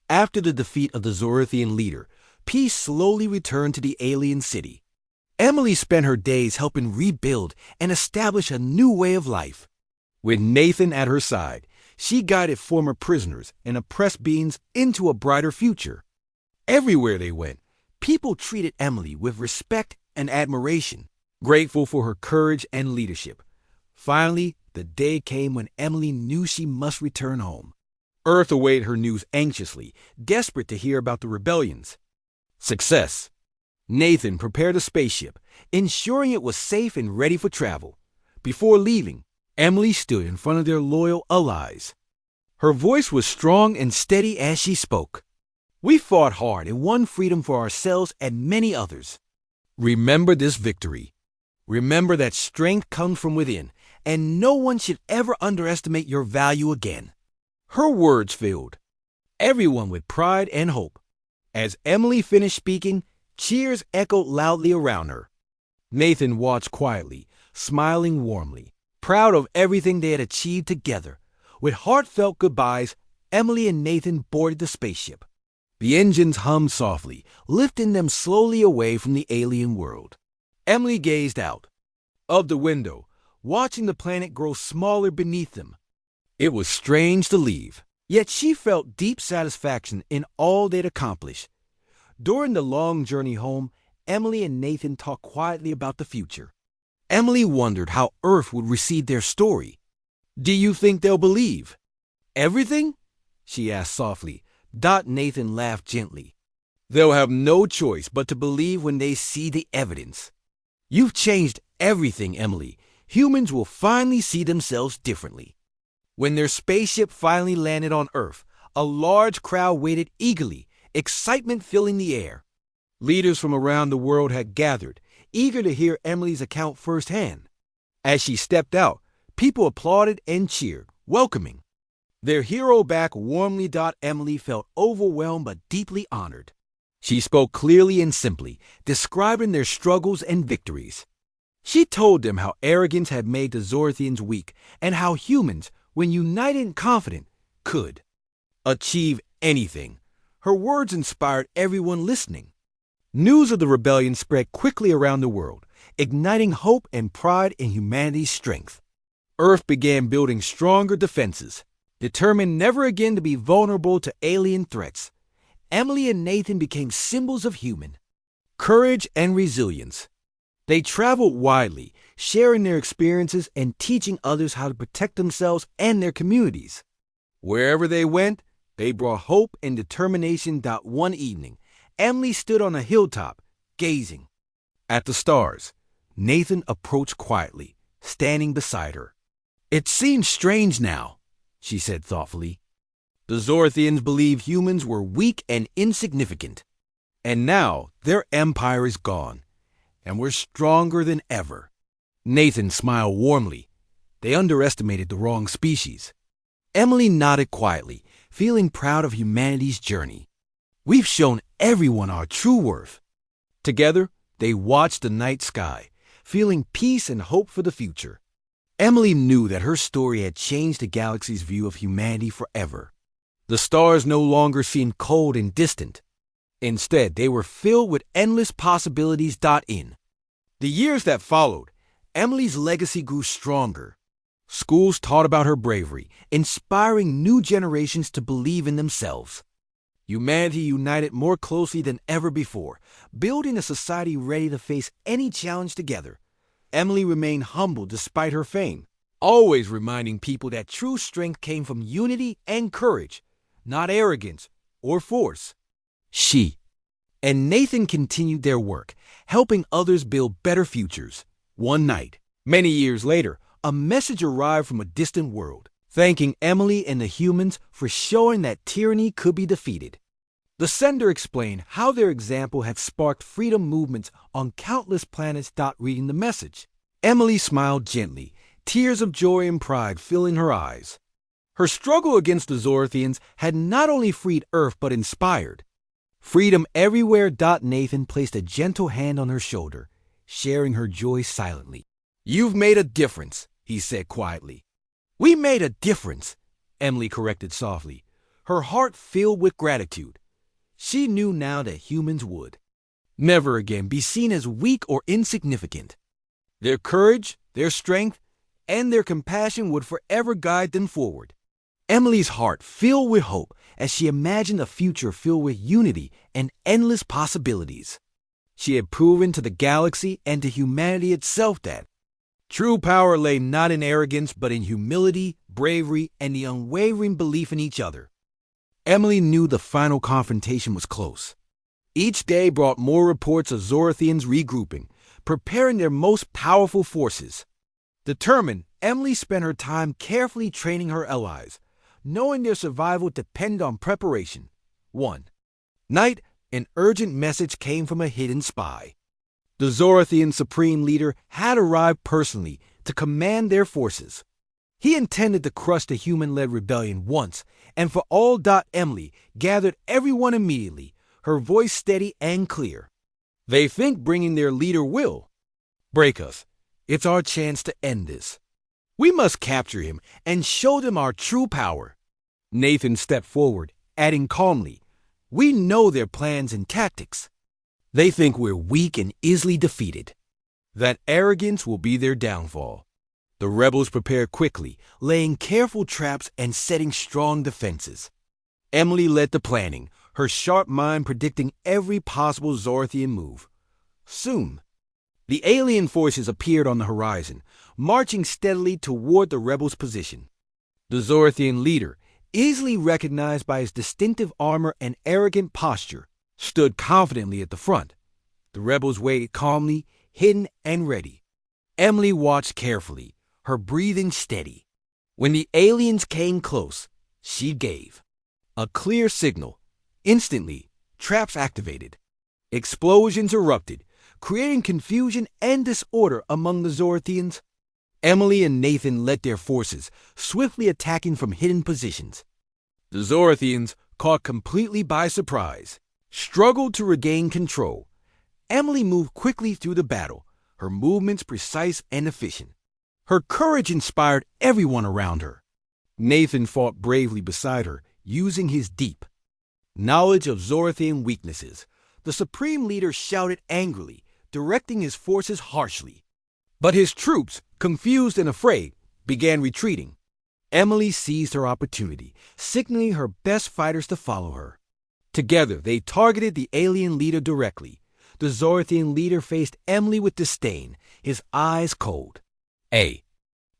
After the defeat of the Zorathian leader, peace slowly returned to the alien city. Emily spent her days helping rebuild and establish a new way of life. With Nathan at her side, she guided former prisoners and oppressed beings into a brighter future. Everywhere they went, people treated Emily with respect and admiration, grateful for her courage and leadership. Finally, the day came when Emily knew she must return home. Earth awaited her news anxiously, desperate to hear about the rebellions. Success. Nathan prepared a spaceship, ensuring it was safe and ready for travel. Before leaving, Emily stood in front of their loyal allies. Her voice was strong and steady as she spoke. We fought hard and won freedom for ourselves and many others. Remember this victory. Remember that strength comes from within, and no one should ever underestimate your value again. Her words filled everyone with pride and hope. As Emily finished speaking, cheers echoed loudly around her. Nathan watched quietly, smiling warmly, proud of everything they had achieved together. With heartfelt goodbyes, Emily and Nathan boarded the spaceship. The engines hummed softly, lifting them slowly away from the alien world. Emily gazed out of the window, watching the planet grow smaller beneath them. It was strange to leave, yet she felt deep satisfaction in all they'd accomplished. During the long journey home, Emily and Nathan talked quietly about the future. Emily wondered how Earth would receive their story. "Do you think they'll believe everything?" she asked softly. Nathan laughed gently. "They'll have no choice but to believe when they see the evidence. You've changed everything, Emily. Humans will finally see themselves differently." When their spaceship finally landed on Earth, a large crowd waited eagerly, excitement filling the air. Leaders from around the world had gathered, eager to hear Emily's account firsthand. As she stepped out, people applauded and cheered, welcoming their hero back warmly. Emily felt overwhelmed but deeply honored. She spoke clearly and simply, describing their struggles and victories. She told them how arrogance had made the Zorathians weak and how humans, when united and confident, could achieve anything. Her words inspired everyone listening. News of the rebellion spread quickly around the world, igniting hope and pride in humanity's strength. Earth began building stronger defenses, determined never again to be vulnerable to alien threats. Emily and Nathan became symbols of human courage and resilience. They traveled widely, sharing their experiences and teaching others how to protect themselves and their communities. Wherever they went, they brought hope and determination. One evening, Emily stood on a hilltop, gazing at the stars. Nathan approached quietly, standing beside her. "It seems strange now," she said thoughtfully. "The Zorathians believed humans were weak and insignificant. And now their empire is gone, and we're stronger than ever." Nathan smiled warmly. They underestimated the wrong species. Emily nodded quietly, feeling proud of humanity's journey. "We've shown everyone our true worth." Together, they watched the night sky, feeling peace and hope for the future. Emily knew that her story had changed the galaxy's view of humanity forever. The stars no longer seemed cold and distant. Instead, they were filled with endless possibilities. In the years that followed, Emily's legacy grew stronger. Schools taught about her bravery, inspiring new generations to believe in themselves. Humanity united more closely than ever before, building a society ready to face any challenge together. Emily remained humble despite her fame, always reminding people that true strength came from unity and courage, not arrogance or force. She and Nathan continued their work, helping others build better futures. One night, many years later, a message arrived from a distant world, thanking Emily and the humans for showing that tyranny could be defeated. The sender explained how their example had sparked freedom movements on countless planets. Reading the message, Emily smiled gently, tears of joy and pride filling her eyes. Her struggle against the Zorathians had not only freed Earth but inspired freedom everywhere. Nathan placed a gentle hand on her shoulder, sharing her joy silently. "You've made a difference," he said quietly. "We made a difference," Emily corrected softly. her heart filled with gratitude. She knew now that humans would never again be seen as weak or insignificant. Their courage, their strength, and their compassion would forever guide them forward. Emily's heart filled with hope as she imagined a future filled with unity and endless possibilities. She had proven to the galaxy and to humanity itself that true power lay not in arrogance but in humility, bravery, and the unwavering belief in each other. Emily knew the final confrontation was close. Each day brought more reports of Zorathians regrouping, preparing their most powerful forces. Determined, Emily spent her time carefully training her allies, knowing their survival depended on preparation. One night, an urgent message came from a hidden spy. The Zorathian Supreme Leader had arrived personally to command their forces. He intended to crush the human-led rebellion once and for all. Emily gathered everyone immediately, her voice steady and clear. They think bringing their leader will break us. It's our chance to end this. We must capture him and show them our true power. Nathan stepped forward, adding calmly, "We know their plans and tactics. They think we're weak and easily defeated. That arrogance will be their downfall." The rebels prepared quickly, laying careful traps and setting strong defenses. Emily led the planning, her sharp mind predicting every possible Zorathian move. Soon, the alien forces appeared on the horizon, marching steadily toward the rebels' position. The Zorathian leader, easily recognized by his distinctive armor and arrogant posture, stood confidently at the front. The rebels waited calmly, hidden and ready. Emily watched carefully, her breathing steady. When the aliens came close, she gave a clear signal. Instantly, traps activated. Explosions erupted, creating confusion and disorder among the Zorathians. Emily and Nathan led their forces, swiftly attacking from hidden positions. The Zorathians, caught completely by surprise, struggled to regain control. Emily moved quickly through the battle, her movements precise and efficient. Her courage inspired everyone around her. Nathan fought bravely beside her, using his deep knowledge of Zorathian weaknesses. The Supreme Leader shouted angrily, directing his forces harshly. But his troops, confused and afraid, began retreating. Emily seized her opportunity, signaling her best fighters to follow her. Together, they targeted the alien leader directly. The Zorathian leader faced Emily with disdain, his eyes cold. "A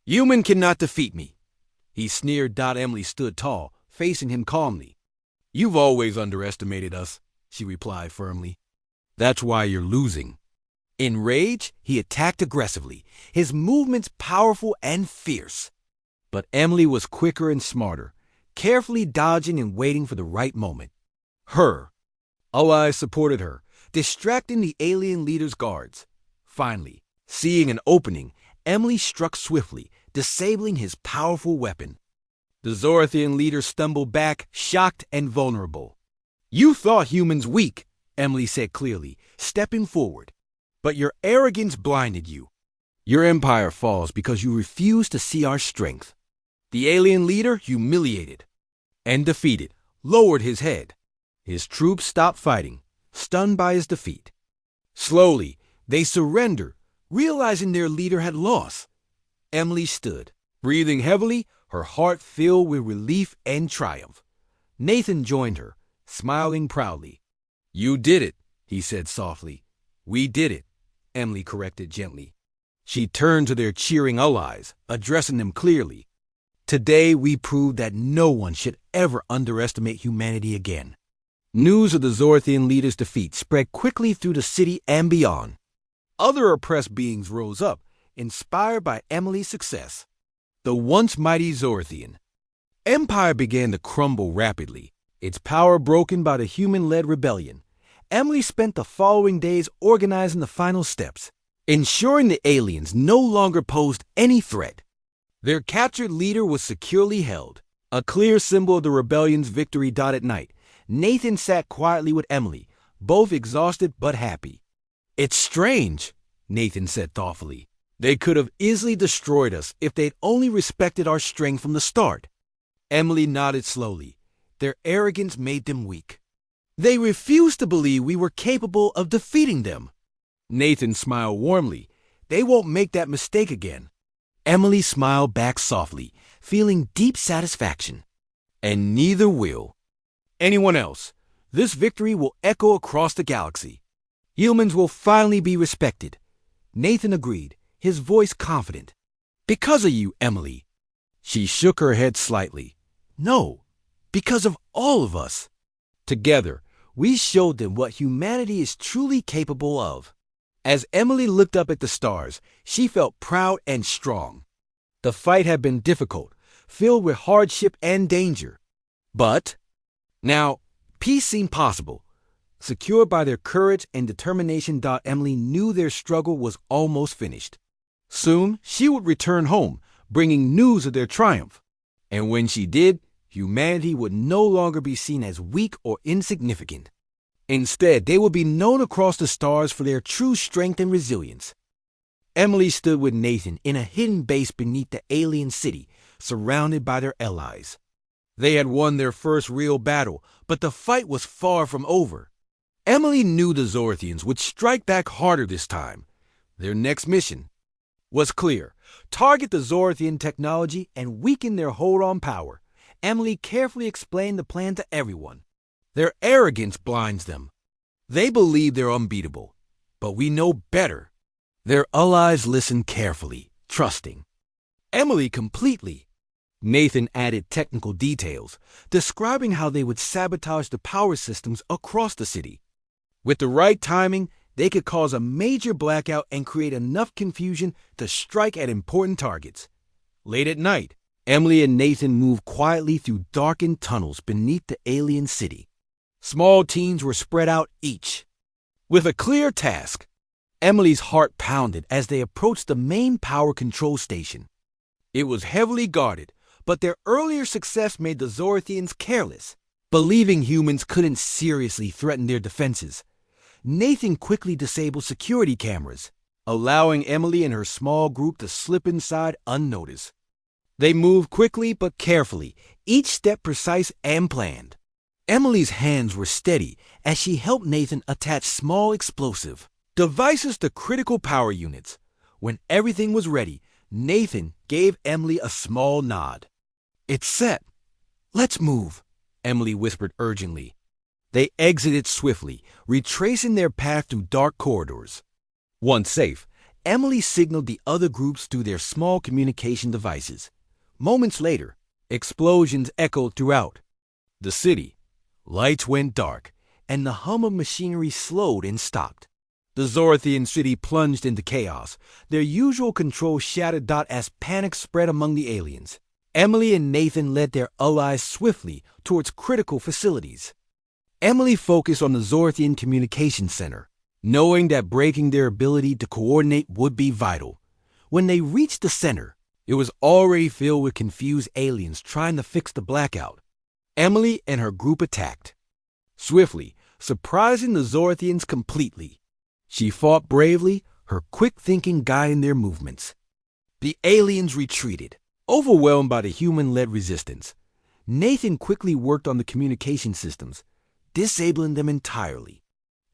human cannot defeat me," he sneered. Emily stood tall, facing him calmly. "You've always underestimated us," she replied firmly. "That's why you're losing." In rage, he attacked aggressively, his movements powerful and fierce. But Emily was quicker and smarter, carefully dodging and waiting for the right moment. Her allies supported her, distracting the alien leader's guards. Finally, seeing an opening, Emily struck swiftly, disabling his powerful weapon. The Zorathian leader stumbled back, shocked and vulnerable. "You thought humans weak," Emily said clearly, stepping forward. "But your arrogance blinded you. Your empire falls because you refuse to see our strength." The alien leader, humiliated and defeated, lowered his head. His troops stopped fighting, stunned by his defeat. Slowly, they surrendered, realizing their leader had lost. Emily stood, breathing heavily, her heart filled with relief and triumph. Nathan joined her, smiling proudly. "You did it," he said softly. "We did it," Emily corrected gently. She turned to their cheering allies, addressing them clearly. "Today we proved that no one should ever underestimate humanity again." News of the Zorathian leader's defeat spread quickly through the city and beyond. Other oppressed beings rose up, inspired by Emily's success. The once mighty Zorathian empire began to crumble rapidly, its power broken by the human-led rebellion. Emily spent the following days organizing the final steps, ensuring the aliens no longer posed any threat. Their captured leader was securely held, a clear symbol of the rebellion's victory. At night, Nathan sat quietly with Emily, both exhausted but happy. "It's strange," Nathan said thoughtfully. "They could have easily destroyed us if they'd only respected our strength from the start." Emily nodded slowly. Their arrogance made them weak. They refused to believe we were capable of defeating them. Nathan smiled warmly. They won't make that mistake again. Emily smiled back softly, feeling deep satisfaction. And neither will anyone else. This victory will echo across the galaxy. Humans will finally be respected. Nathan agreed, his voice confident. Because of you, Emily. She shook her head slightly. No, because of all of us. Together, we showed them what humanity is truly capable of. As Emily looked up at the stars, she felt proud and strong. The fight had been difficult, filled with hardship and danger. But now, peace seemed possible. Secured by their courage and determination, Emily knew their struggle was almost finished. Soon, she would return home, bringing news of their triumph. And when she did, humanity would no longer be seen as weak or insignificant. Instead, they would be known across the stars for their true strength and resilience. Emily stood with Nathan in a hidden base beneath the alien city, surrounded by their allies. They had won their first real battle, but the fight was far from over. Emily knew the Zorthians would strike back harder this time. Their next mission was clear: target the Zorthian technology and weaken their hold on power. Emily carefully explained the plan to everyone. Their arrogance blinds them. They believe they're unbeatable, but we know better. Their allies listened carefully, trusting Emily completely. Nathan added technical details, describing how they would sabotage the power systems across the city. With the right timing, they could cause a major blackout and create enough confusion to strike at important targets. Late at night, Emily and Nathan moved quietly through darkened tunnels beneath the alien city. Small teams were spread out each with a clear task. Emily's heart pounded as they approached the main power control station. It was heavily guarded, but their earlier success made the Zorthians careless, believing humans couldn't seriously threaten their defenses. Nathan quickly disabled security cameras, allowing Emily and her small group to slip inside unnoticed. They moved quickly but carefully, each step precise and planned. Emily's hands were steady as she helped Nathan attach small explosive devices to critical power units. When everything was ready, Nathan gave Emily a small nod. "It's set. Let's move," Emily whispered urgently. They exited swiftly, retracing their path through dark corridors. Once safe, Emily signaled the other groups through their small communication devices. Moments later, explosions echoed throughout the city. Lights went dark, and the hum of machinery slowed and stopped. The Zorthian city plunged into chaos, their usual control shattered. As panic spread among the aliens, Emily and Nathan led their allies swiftly towards critical facilities. Emily focused on the Zorthian Communication Center, knowing that breaking their ability to coordinate would be vital. When they reached the center, it was already filled with confused aliens trying to fix the blackout. Emily and her group attacked swiftly, surprising the Zorthians completely. She fought bravely, her quick thinking guiding their movements. The aliens retreated, overwhelmed by the human-led resistance. Nathan quickly worked on the communication systems, disabling them entirely.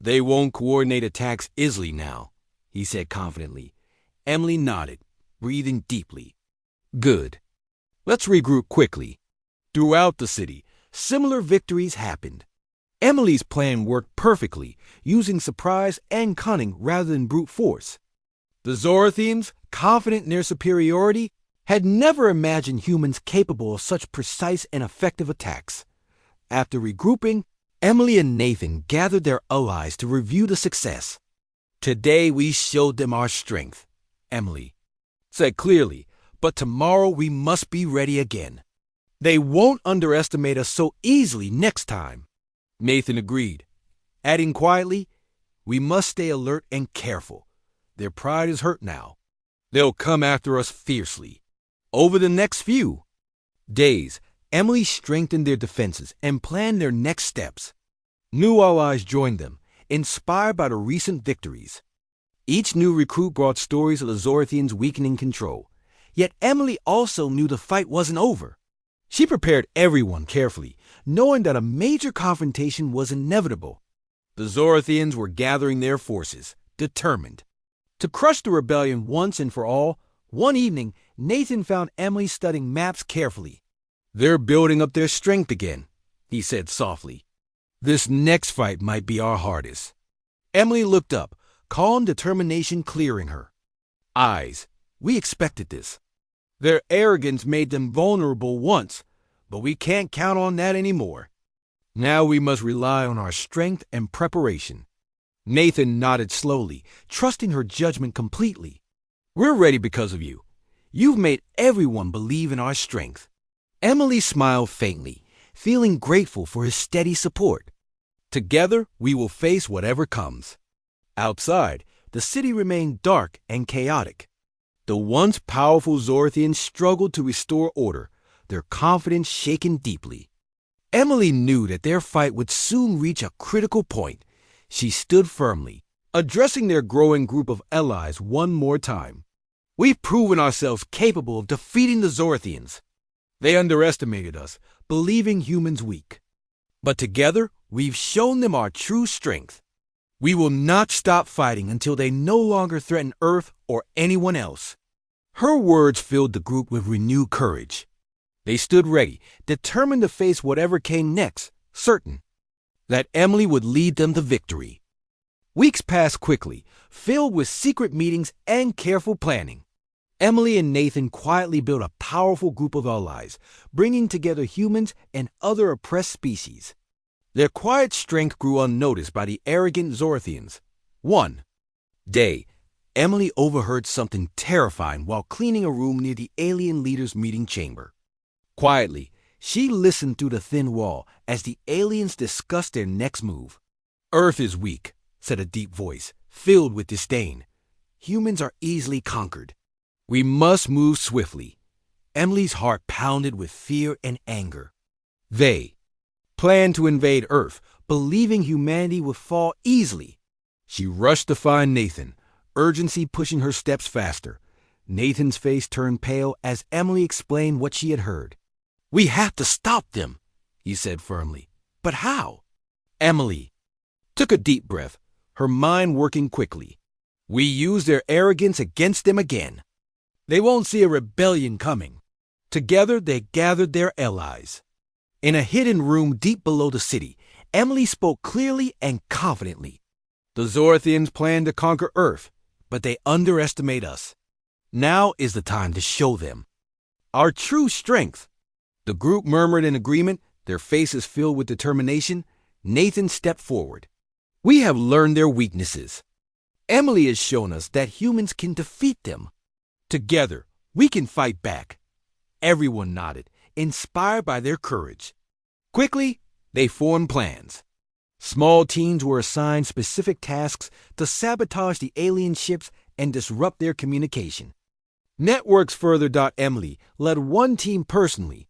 "They won't coordinate attacks easily now," he said confidently. Emily nodded, breathing deeply. "Good. Let's regroup quickly." Throughout the city, similar victories happened. Emily's plan worked perfectly, using surprise and cunning rather than brute force. The Zorthians, confident in their superiority, had never imagined humans capable of such precise and effective attacks. After regrouping, Emily and Nathan gathered their allies to review the success. "Today we showed them our strength," Emily said clearly, "but tomorrow we must be ready again. They won't underestimate us so easily next time." Nathan agreed, adding quietly, "We must stay alert and careful. Their pride is hurt now. They'll come after us fiercely." Over the next few days, Emily strengthened their defenses and planned their next steps. New allies joined them, inspired by the recent victories. Each new recruit brought stories of the Zorthians' weakening control. Yet Emily also knew the fight wasn't over. She prepared everyone carefully, knowing that a major confrontation was inevitable. The Zorathians were gathering their forces, determined to crush the rebellion once and for all. One evening, Nathan found Emily studying maps carefully. "They're building up their strength again," he said softly. "This next fight might be our hardest." Emily looked up, calm determination clearing her eyes. "We expected this. Their arrogance made them vulnerable once, but we can't count on that anymore. Now we must rely on our strength and preparation." Nathan nodded slowly, trusting her judgment completely. "We're ready because of you. You've made everyone believe in our strength." Emily smiled faintly, feeling grateful for his steady support. "Together, we will face whatever comes." Outside, the city remained dark and chaotic. The once powerful Zorathians struggled to restore order, their confidence shaken deeply. Emily knew that their fight would soon reach a critical point. She stood firmly, addressing their growing group of allies one more time. "We've proven ourselves capable of defeating the Zorathians. They underestimated us, believing humans weak. But together, we've shown them our true strength. We will not stop fighting until they no longer threaten Earth or anyone else." Her words filled the group with renewed courage. They stood ready, determined to face whatever came next, certain that Emily would lead them to victory. Weeks passed quickly, filled with secret meetings and careful planning. Emily and Nathan quietly built a powerful group of allies, bringing together humans and other oppressed species. Their quiet strength grew unnoticed by the arrogant Zorathians. One day, Emily overheard something terrifying while cleaning a room near the alien leader's meeting chamber. Quietly, she listened through the thin wall as the aliens discussed their next move. "Earth is weak," said a deep voice, filled with disdain. "Humans are easily conquered. We must move swiftly." Emily's heart pounded with fear and anger. They planned to invade Earth, believing humanity would fall easily. She rushed to find Nathan, urgency pushing her steps faster. Nathan's face turned pale as Emily explained what she had heard. "We have to stop them," he said firmly. "But how?" Emily took a deep breath, her mind working quickly. "We use their arrogance against them again. They won't see a rebellion coming." Together, they gathered their allies. In a hidden room deep below the city, Emily spoke clearly and confidently. "The Zorathians plan to conquer Earth, but they underestimate us. Now is the time to show them our true strength." The group murmured in agreement, their faces filled with determination. Nathan stepped forward. "We have learned their weaknesses. Emily has shown us that humans can defeat them. Together, we can fight back." Everyone nodded, inspired by their courage. Quickly, they formed plans. Small teams were assigned specific tasks to sabotage the alien ships and disrupt their communication. Networks further. Emily led one team personally.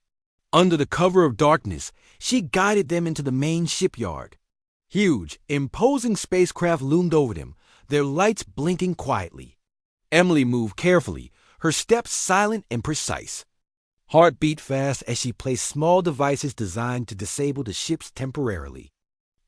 Under the cover of darkness, she guided them into the main shipyard. Huge, imposing spacecraft loomed over them, their lights blinking quietly. Emily moved carefully, her steps silent and precise. Heart beat fast as she placed small devices designed to disable the ships temporarily.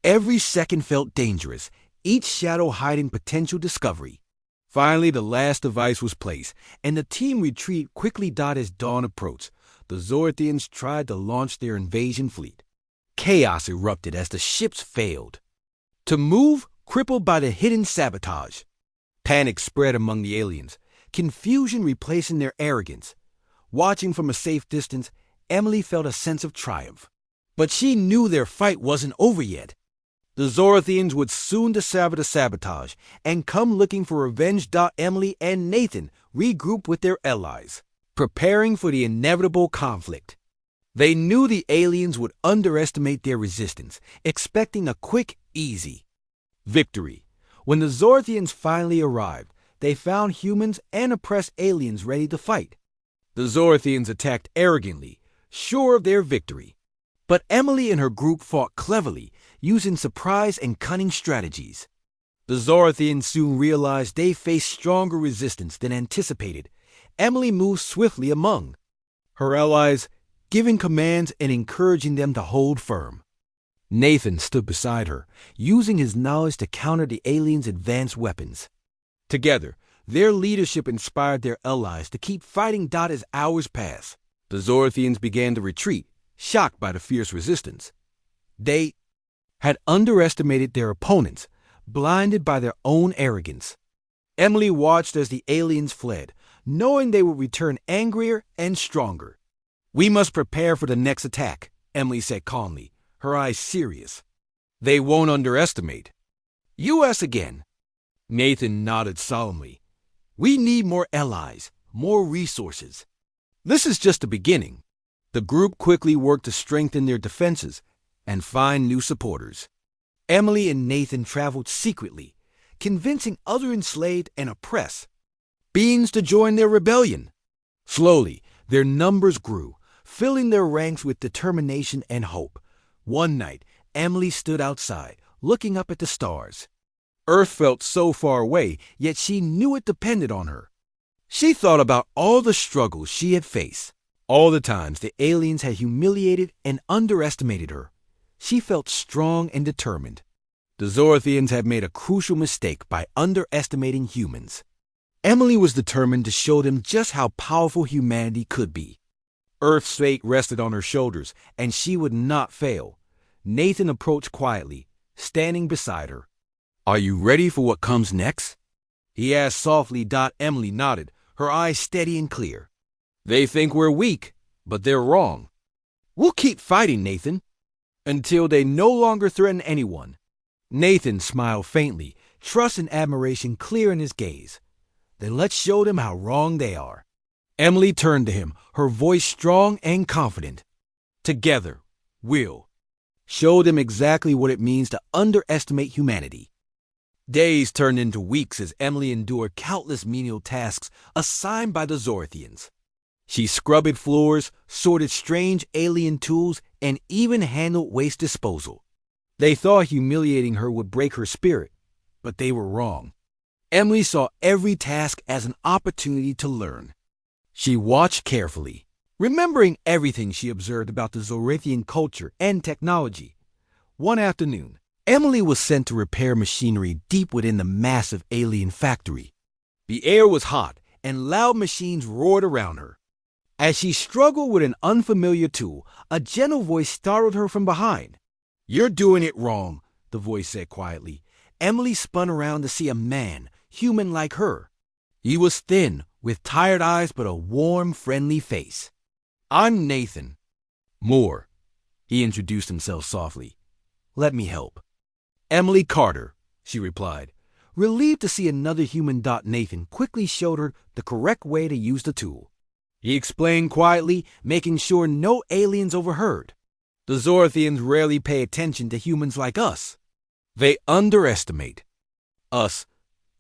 Every second felt dangerous, each shadow hiding potential discovery. Finally, the last device was placed, and the team retreated quickly. As dawn approached, the Zorathians tried to launch their invasion fleet. Chaos erupted as the ships failed to move, crippled by the hidden sabotage. Panic spread among the aliens, confusion replacing their arrogance. Watching from a safe distance, Emily felt a sense of triumph. But she knew their fight wasn't over yet. The Zorathians would soon discover the sabotage and come looking for revenge. Emily and Nathan regrouped with their allies, preparing for the inevitable conflict. They knew the aliens would underestimate their resistance, expecting a quick, easy victory. When the Zorathians finally arrived, they found humans and oppressed aliens ready to fight. The Zorathians attacked arrogantly, sure of their victory. But Emily and her group fought cleverly, using surprise and cunning strategies. The Zorathians soon realized they faced stronger resistance than anticipated. Emily moved swiftly among her allies, giving commands and encouraging them to hold firm. Nathan stood beside her, using his knowledge to counter the aliens' advanced weapons. Together, their leadership inspired their allies to keep fighting as hours passed. The Zorathians began to retreat, shocked by the fierce resistance. They had underestimated their opponents, blinded by their own arrogance. Emily watched as the aliens fled, knowing they would return angrier and stronger. "We must prepare for the next attack," Emily said calmly, her eyes serious. "They won't underestimate." "You ask again." Nathan nodded solemnly. "We need more allies, more resources." This is just the beginning. The group quickly worked to strengthen their defenses and find new supporters. Emily and Nathan traveled secretly, convincing other enslaved and oppressed beings to join their rebellion. Slowly, their numbers grew, filling their ranks with determination and hope. One night, Emily stood outside, looking up at the stars. Earth felt so far away, yet she knew it depended on her. She thought about all the struggles she had faced, all the times the aliens had humiliated and underestimated her. She felt strong and determined. The Zorathians had made a crucial mistake by underestimating humans. Emily was determined to show them just how powerful humanity could be. Earth's fate rested on her shoulders, and she would not fail. Nathan approached quietly, standing beside her. "Are you ready for what comes next?" he asked softly. Emily nodded, her eyes steady and clear. "They think we're weak, but they're wrong. We'll keep fighting, Nathan, until they no longer threaten anyone." Nathan smiled faintly, trust and admiration clear in his gaze. "Then let's show them how wrong they are." Emily turned to him, her voice strong and confident. "Together, we'll show them exactly what it means to underestimate humanity." Days turned into weeks as Emily endured countless menial tasks assigned by the Zorathians. She scrubbed floors, sorted strange alien tools, and even handled waste disposal. They thought humiliating her would break her spirit, but they were wrong. Emily saw every task as an opportunity to learn. She watched carefully, remembering everything she observed about the Zorathian culture and technology. One afternoon, Emily was sent to repair machinery deep within the massive alien factory. The air was hot, and loud machines roared around her. As she struggled with an unfamiliar tool, a gentle voice startled her from behind. "You're doing it wrong," the voice said quietly. Emily spun around to see a man, human like her. He was thin, with tired eyes but a warm, friendly face. "I'm Nathan Moore," he introduced himself softly. "Let me help." "Emily Carter," she replied, relieved to see another human. Nathan quickly showed her the correct way to use the tool. He explained quietly, making sure no aliens overheard. "The Zorathians rarely pay attention to humans like us. They underestimate us,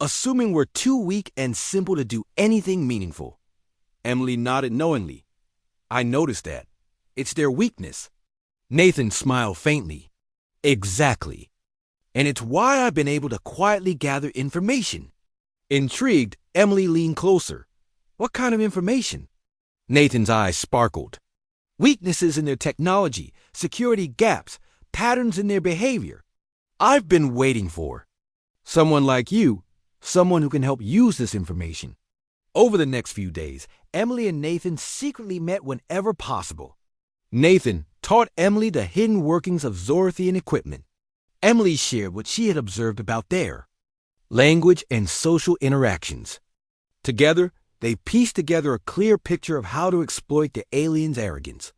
assuming we're too weak and simple to do anything meaningful." Emily nodded knowingly. "I noticed that. It's their weakness." Nathan smiled faintly. "Exactly. And it's why I've been able to quietly gather information." Intrigued, Emily leaned closer. "What kind of information?" Nathan's eyes sparkled. "Weaknesses in their technology, security gaps, patterns in their behavior. I've been waiting for someone like you, someone who can help use this information." Over the next few days, Emily and Nathan secretly met whenever possible. Nathan taught Emily the hidden workings of Zorathian equipment. Emily shared what she had observed about their language and social interactions. Together, they pieced together a clear picture of how to exploit the aliens' arrogance.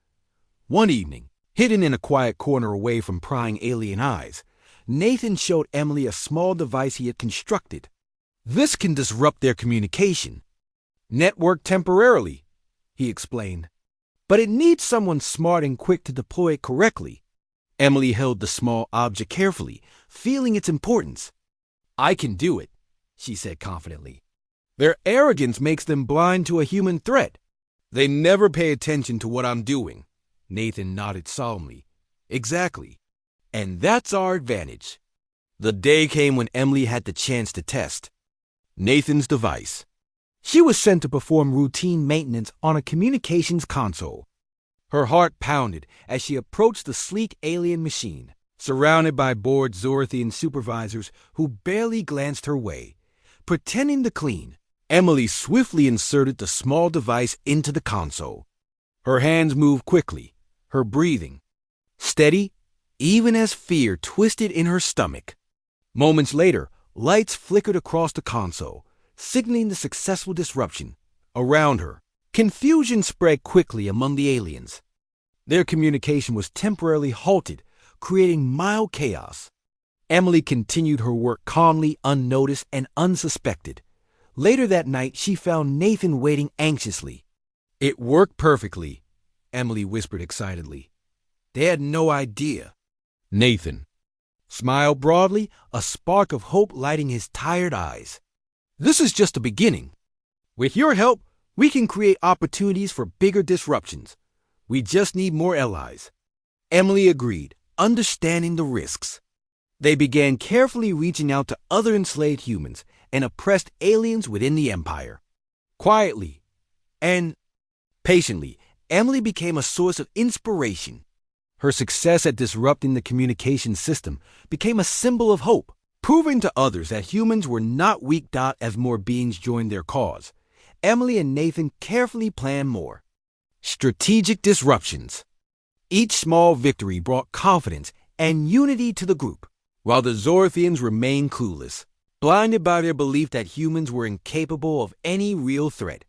One evening, hidden in a quiet corner away from prying alien eyes, Nathan showed Emily a small device he had constructed. "This can disrupt their communication. Network temporarily," he explained. "But it needs someone smart and quick to deploy it correctly." Emily held the small object carefully, feeling its importance. "I can do it," she said confidently. "Their arrogance makes them blind to a human threat. They never pay attention to what I'm doing." Nathan nodded solemnly. "Exactly. And that's our advantage." The day came when Emily had the chance to test Nathan's device. She was sent to perform routine maintenance on a communications console. Her heart pounded as she approached the sleek alien machine, surrounded by bored Zorathian supervisors who barely glanced her way. Pretending to clean, Emily swiftly inserted the small device into the console. Her hands moved quickly, her breathing steady, even as fear twisted in her stomach. Moments later, lights flickered across the console, signaling the successful disruption. Around her, confusion spread quickly among the aliens. Their communication was temporarily halted, creating mild chaos. Emily continued her work calmly, unnoticed, and unsuspected. Later that night, she found Nathan waiting anxiously. "It worked perfectly," Emily whispered excitedly. "They had no idea." Nathan smiled broadly, a spark of hope lighting his tired eyes. "This is just the beginning. With your help, we can create opportunities for bigger disruptions. We just need more allies." Emily agreed, understanding the risks. They began carefully reaching out to other enslaved humans and oppressed aliens within the Empire. Quietly and patiently, Emily became a source of inspiration. Her success at disrupting the communication system became a symbol of hope, proving to others that humans were not weak. As more beings joined their cause, Emily and Nathan carefully planned more strategic disruptions. Each small victory brought confidence and unity to the group, while the Zorathians remained clueless, blinded by their belief that humans were incapable of any real threat.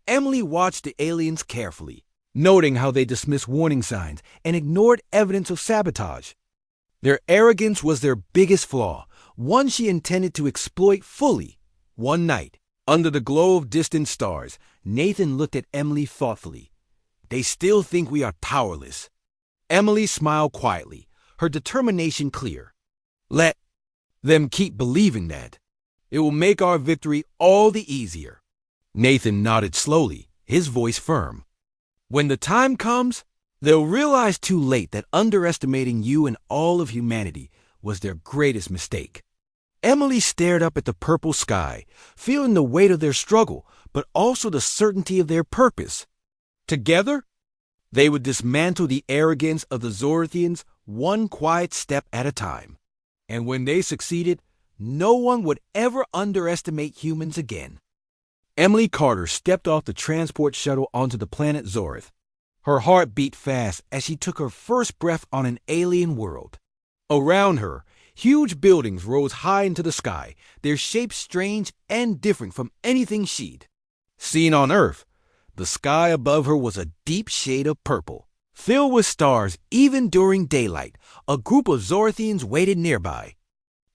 Emily watched the aliens carefully, noting how they dismissed warning signs and ignored evidence of sabotage. Their arrogance was their biggest flaw, one she intended to exploit fully. One night, under the glow of distant stars, Nathan looked at Emily thoughtfully. "They still think we are powerless." Emily smiled quietly, her determination clear. "Let them keep believing that. It will make our victory all the easier." Nathan nodded slowly, his voice firm. "When the time comes, they'll realize too late that underestimating you and all of humanity was their greatest mistake." Emily stared up at the purple sky, feeling the weight of their struggle, but also the certainty of their purpose. Together, they would dismantle the arrogance of the Zorathians one quiet step at a time. And when they succeeded, no one would ever underestimate humans again. Emily Carter stepped off the transport shuttle onto the planet Zorath. Her heart beat fast as she took her first breath on an alien world. Around her, huge buildings rose high into the sky, their shapes strange and different from anything she'd seen on Earth. The sky above her was a deep shade of purple, filled with stars even during daylight. A group of Zorathians waited nearby.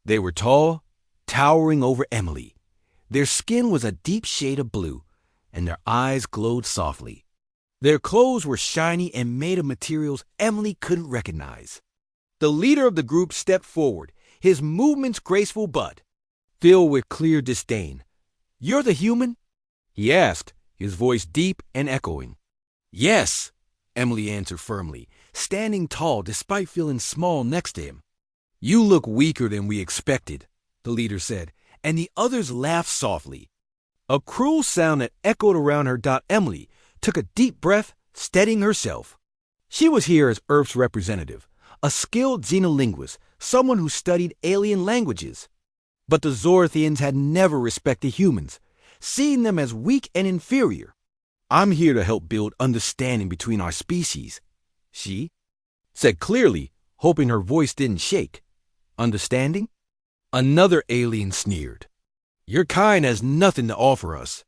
They were tall, towering over Emily. Their skin was a deep shade of blue, and their eyes glowed softly. Their clothes were shiny and made of materials Emily couldn't recognize. The leader of the group stepped forward, his movements graceful but filled with clear disdain. "You're the human?" he asked, his voice deep and echoing. "Yes," Emily answered firmly, standing tall despite feeling small next to him. "You look weaker than we expected," the leader said, and the others laughed softly. A cruel sound that echoed around her. Emily took a deep breath, steadying herself. She was here as Earth's representative, a skilled xenolinguist, someone who studied alien languages. But the Zorathians had never respected humans, seeing them as weak and inferior. "I'm here to help build understanding between our species," she said clearly, hoping her voice didn't shake. "Understanding?" Another alien sneered. "Your kind has nothing to offer us."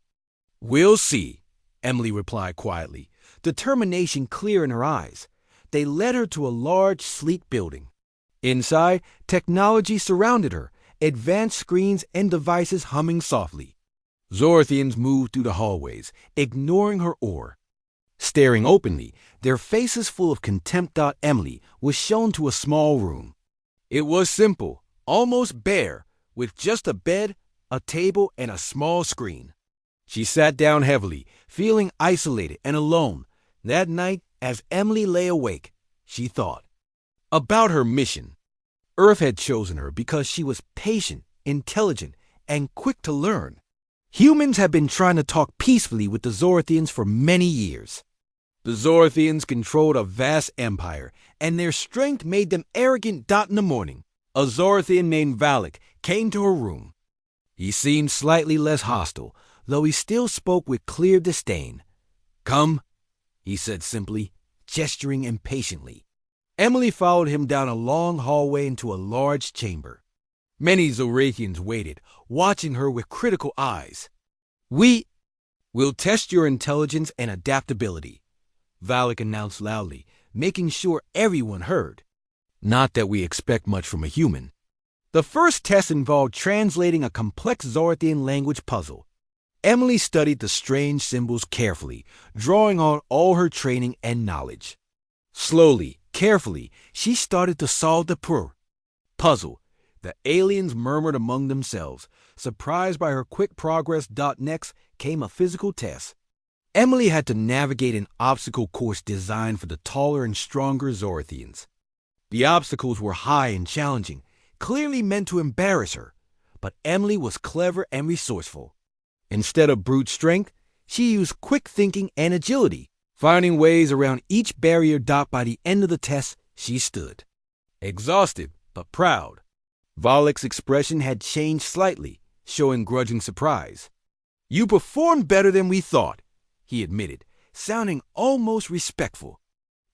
"We'll see," Emily replied quietly, determination clear in her eyes. They led her to a large, sleek building. Inside, technology surrounded her, advanced screens and devices humming softly. Zorathians moved through the hallways, ignoring her ore. Staring openly, their faces full of contempt. Emily was shown to a small room. It was simple, almost bare, with just a bed, a table, and a small screen. She sat down heavily, feeling isolated and alone. That night, as Emily lay awake, she thought about her mission. Earth had chosen her because she was patient, intelligent, and quick to learn. Humans had been trying to talk peacefully with the Zorathians for many years. The Zorthians controlled a vast empire, and their strength made them arrogant. In the morning, a Zorthian named Valak came to her room. He seemed slightly less hostile, though he still spoke with clear disdain. "Come," he said simply, gesturing impatiently. Emily followed him down a long hallway into a large chamber. Many Zorathians waited, watching her with critical eyes. "We'll test your intelligence and adaptability," Valak announced loudly, making sure everyone heard. "Not that we expect much from a human." The first test involved translating a complex Zorathian language puzzle. Emily studied the strange symbols carefully, drawing on all her training and knowledge. Slowly, carefully, she started to solve the puzzle. The aliens murmured among themselves, surprised by her quick progress. Next came a physical test. Emily had to navigate an obstacle course designed for the taller and stronger Zorathians. The obstacles were high and challenging, clearly meant to embarrass her, but Emily was clever and resourceful. Instead of brute strength, she used quick thinking and agility, finding ways around each barrier. By the end of the test, she stood, exhausted but proud. Valak's expression had changed slightly, showing grudging surprise. "You performed better than we thought," he admitted, sounding almost respectful.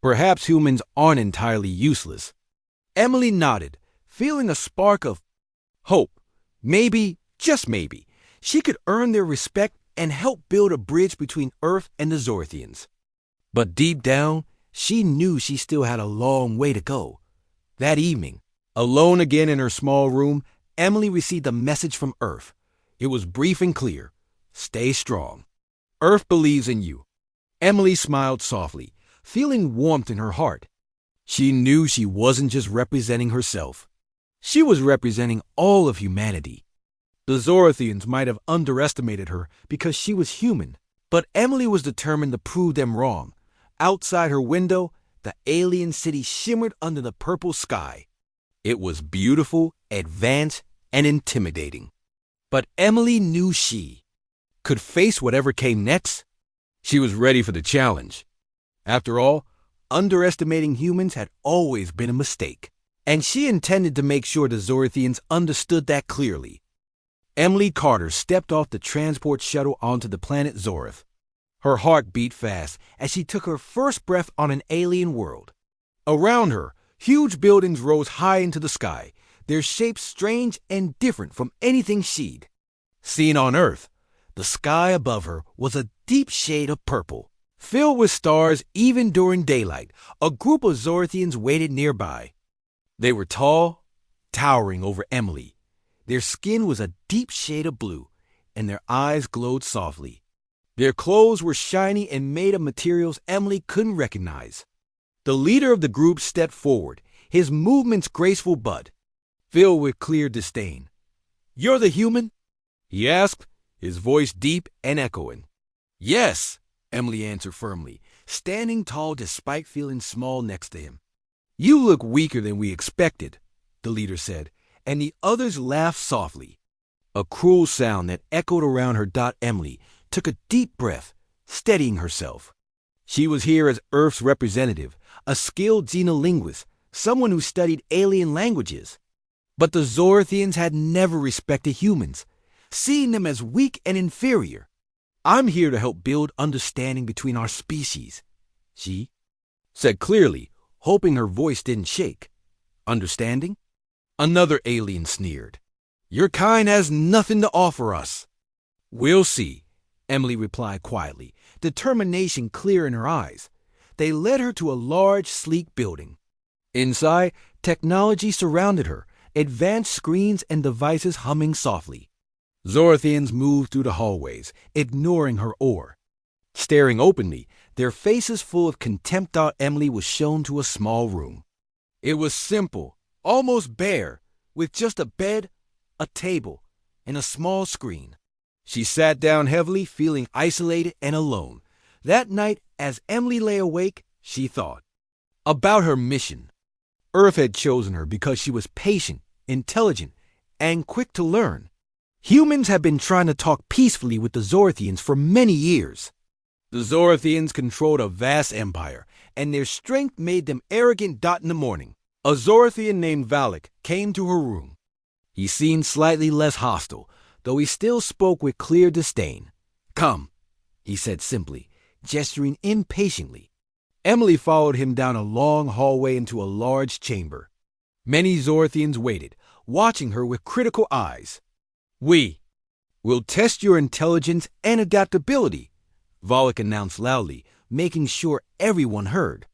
"Perhaps humans aren't entirely useless." Emily nodded, feeling a spark of hope. Maybe, just maybe, she could earn their respect and help build a bridge between Earth and the Zorthians. But deep down, she knew she still had a long way to go. That evening, alone again in her small room, Emily received a message from Earth. It was brief and clear. "Stay strong. Earth believes in you." Emily smiled softly, feeling warmth in her heart. She knew she wasn't just representing herself. She was representing all of humanity. The Zorathians might have underestimated her because she was human, but Emily was determined to prove them wrong. Outside her window, the alien city shimmered under the purple sky. It was beautiful, advanced, and intimidating. But Emily knew she could face whatever came next. She was ready for the challenge. After all, underestimating humans had always been a mistake, and she intended to make sure the Zorathians understood that clearly. Emily Carter stepped off the transport shuttle onto the planet Zorath. Her heart beat fast as she took her first breath on an alien world. Around her, huge buildings rose high into the sky, their shapes strange and different from anything she'd seen on Earth. The sky above her was a deep shade of purple, filled with stars even during daylight. A group of Zorathians waited nearby. They were tall, towering over Emily. Their skin was a deep shade of blue, and their eyes glowed softly. Their clothes were shiny and made of materials Emily couldn't recognize. The leader of the group stepped forward, his movements graceful but filled with clear disdain. "You're the human?" he asked, his voice deep and echoing. "Yes," Emily answered firmly, standing tall despite feeling small next to him. "You look weaker than we expected," the leader said, and the others laughed softly. A cruel sound that echoed around her. Emily took a deep breath, steadying herself. She was here as Earth's representative, a skilled xenolinguist, someone who studied alien languages. But the Zorathians had never respected humans, seeing them as weak and inferior. "I'm here to help build understanding between our species," she said clearly, hoping her voice didn't shake. "Understanding?" Another alien sneered. "Your kind has nothing to offer us." "We'll see," Emily replied quietly, determination clear in her eyes. They led her to a large, sleek building. Inside, technology surrounded her, advanced screens and devices humming softly. Zorathians moved through the hallways, ignoring her ore. Staring openly, their faces full of contempt. Emily was shown to a small room. It was simple, almost bare, with just a bed, a table, and a small screen. She sat down heavily, feeling isolated and alone. That night, as Emily lay awake, she thought about her mission. Earth had chosen her because she was patient, intelligent, and quick to learn. Humans had been trying to talk peacefully with the Zorathians for many years. The Zorathians controlled a vast empire, and their strength made them arrogant. In the morning, a Zorathian named Valak came to her room. He seemed slightly less hostile, though he still spoke with clear disdain. "Come," he said simply, gesturing impatiently. Emily followed him down a long hallway into a large chamber. Many Zorathians waited, watching her with critical eyes. "We will test your intelligence and adaptability," Valak announced loudly, making sure everyone heard.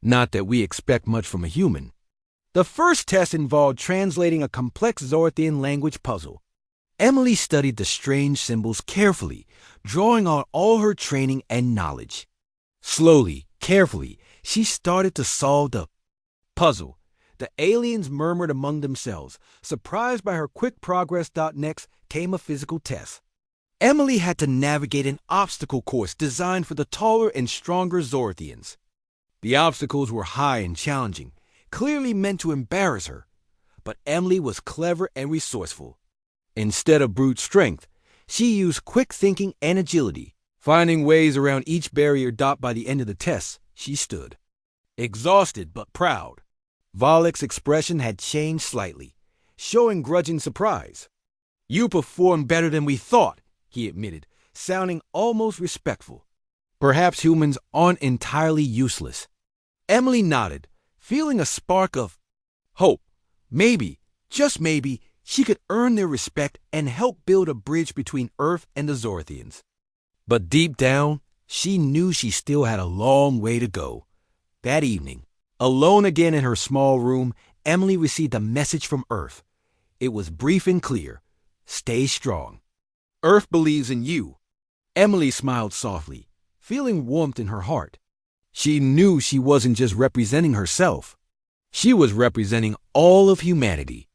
"Not that we expect much from a human." The first test involved translating a complex Zorathian language puzzle. Emily studied the strange symbols carefully, drawing on all her training and knowledge. Slowly, carefully, she started to solve the puzzle. The aliens murmured among themselves, surprised by her quick progress. Next came a physical test. Emily had to navigate an obstacle course designed for the taller and stronger Zorathians. The obstacles were high and challenging, clearly meant to embarrass her. But Emily was clever and resourceful. Instead of brute strength, she used quick thinking and agility. Finding ways around each barrier. By the end of the test, she stood, exhausted but proud. Valak's expression had changed slightly, showing grudging surprise. "You performed better than we thought," he admitted, sounding almost respectful. "Perhaps humans aren't entirely useless." Emily nodded, feeling a spark of hope. Maybe, just maybe, she could earn their respect and help build a bridge between Earth and the Zorathians. But deep down, she knew she still had a long way to go. That evening, alone again in her small room, Emily received a message from Earth. It was brief and clear. "Stay strong. Earth believes in you." Emily smiled softly, feeling warmth in her heart. She knew she wasn't just representing herself. She was representing all of humanity.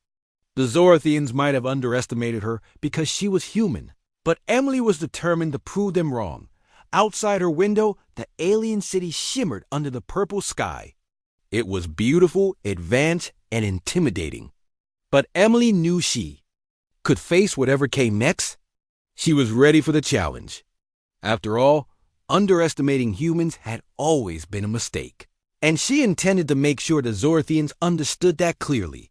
The Zorathians might have underestimated her because she was human, but Emily was determined to prove them wrong. Outside her window, the alien city shimmered under the purple sky. It was beautiful, advanced, and intimidating. But Emily knew she could face whatever came next. She was ready for the challenge. After all, underestimating humans had always been a mistake, and she intended to make sure the Zorathians understood that clearly.